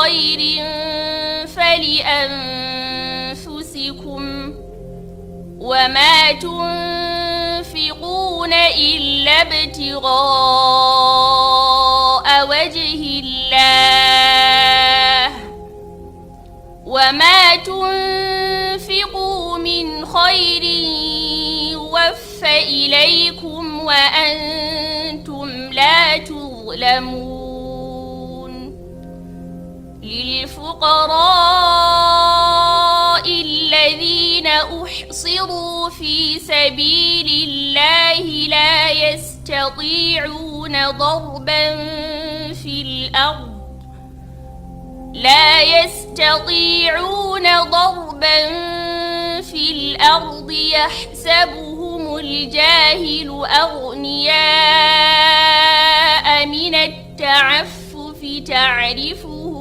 خير فلأنفسكم وما تنفقون إلا ابتغاء وجه الله وما تنفقوا من خير يوفى إليكم وأنتم لا تظلمون للفقراء الذين أحصروا في سبيل الله لا يستطيعون ضربا في الأرض يحسبهم الجاهل أغنياء من التعفف تعرفهم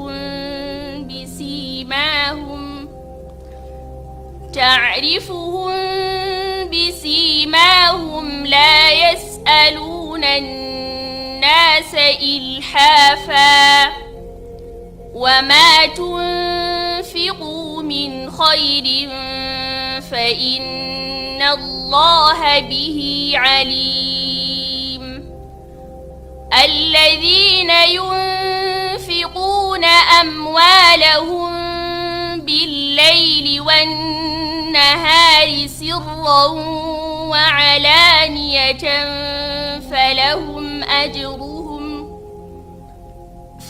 بسيماهم لا يسألون الناس إلحافا وما تنفقوا من خير فإن الله به عليم الذين ينفقون أموالهم بالليل والنهار سرا وعلانية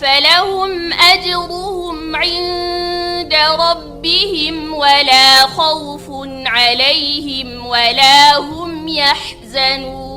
فلهم أجرهم عند ربهم ولا خوف عليهم ولا هم يحزنون.